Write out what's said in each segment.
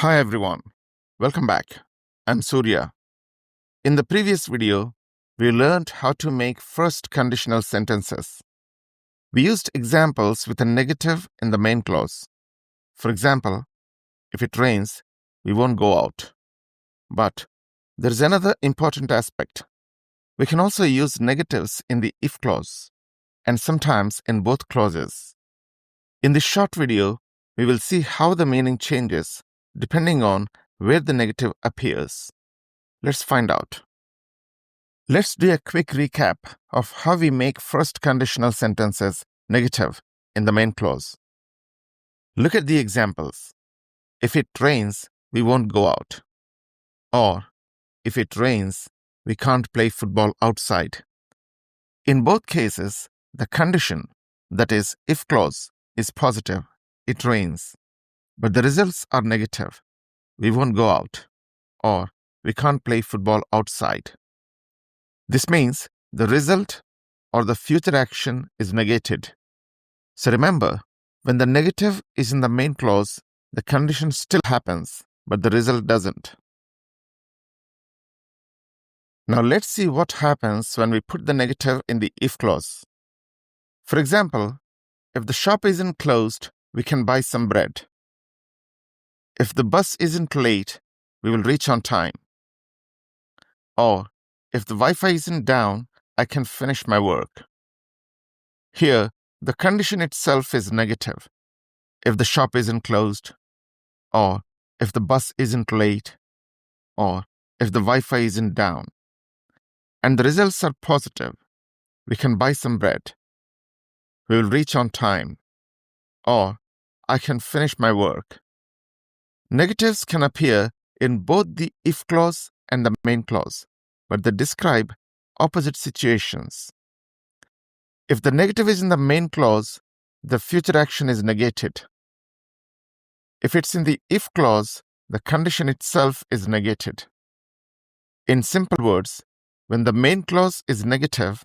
Hi everyone, welcome back. I'm Surya. In the previous video, we learned how to make first conditional sentences. We used examples with a negative in the main clause. For example, if it rains, we won't go out. But there's another important aspect. We can also use negatives in the if clause and sometimes in both clauses. In this short video, we will see how the meaning changes depending on where the negative appears. Let's find out. Let's do a quick recap of how we make first conditional sentences negative in the main clause. Look at the examples. If it rains, we won't go out. Or, if it rains, we can't play football outside. In both cases, the condition, that is, if clause, is positive, it rains. But the results are negative. We won't go out, or we can't play football outside. This means the result or the future action is negated. So remember, when the negative is in the main clause, the condition still happens, but the result doesn't. Now let's see what happens when we put the negative in the if clause. For example, if the shop isn't closed, we can buy some bread. If the bus isn't late, we will reach on time. Or, if the Wi-Fi isn't down, I can finish my work. Here, the condition itself is negative. If the shop isn't closed, or if the bus isn't late, or if the Wi-Fi isn't down. And the results are positive. We can buy some bread. We will reach on time. Or, I can finish my work. Negatives can appear in both the if clause and the main clause, but they describe opposite situations. If the negative is in the main clause, the future action is negated. If it's in the if clause, the condition itself is negated. In simple words, when the main clause is negative,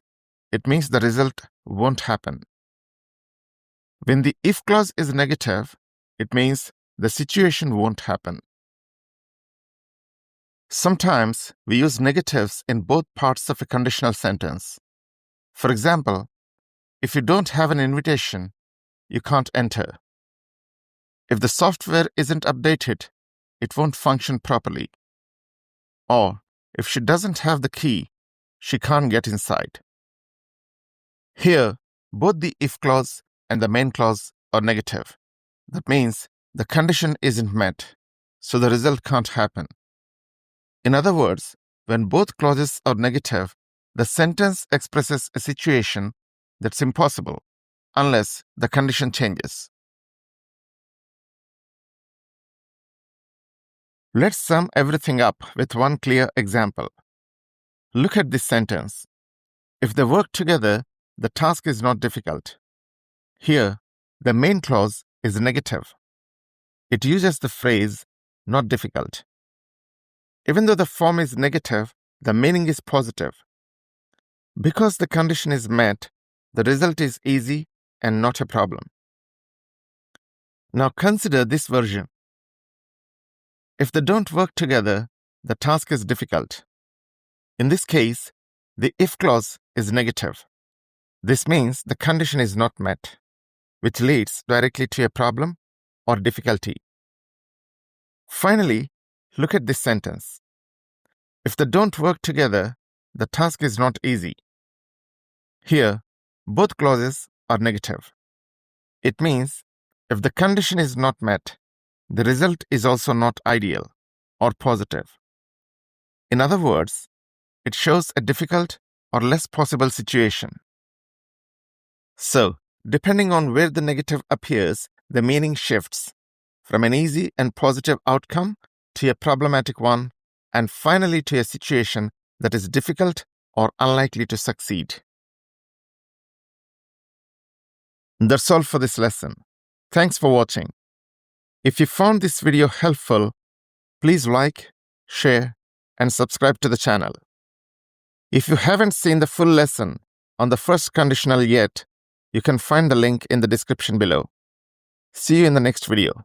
it means the result won't happen. When the if clause is negative, it means the situation won't happen. Sometimes we use negatives in both parts of a conditional sentence. For example, if you don't have an invitation, you can't enter. If the software isn't updated, it won't function properly. Or, if she doesn't have the key, she can't get inside. Here, both the if clause and the main clause are negative. That means the condition isn't met, so the result can't happen. In other words, when both clauses are negative, the sentence expresses a situation that's impossible unless the condition changes. Let's sum everything up with one clear example. Look at this sentence. If they work together, the task is not difficult. Here, the main clause is negative. It uses the phrase, not difficult. Even though the form is negative, the meaning is positive. Because the condition is met, the result is easy and not a problem. Now consider this version. If they don't work together, the task is difficult. In this case, the if clause is negative. This means the condition is not met, which leads directly to a problem or difficulty. Finally, look at this sentence. If they don't work together, the task is not easy. Here, both clauses are negative. It means if the condition is not met, the result is also not ideal or positive. In other words, it shows a difficult or less possible situation. So, depending on where the negative appears, the meaning shifts from an easy and positive outcome to a problematic one, and finally to a situation that is difficult or unlikely to succeed. That's all for this lesson. Thanks for watching. If you found this video helpful, please like, share, and subscribe to the channel. If you haven't seen the full lesson on the first conditional yet, you can find the link in the description below. See you in the next video.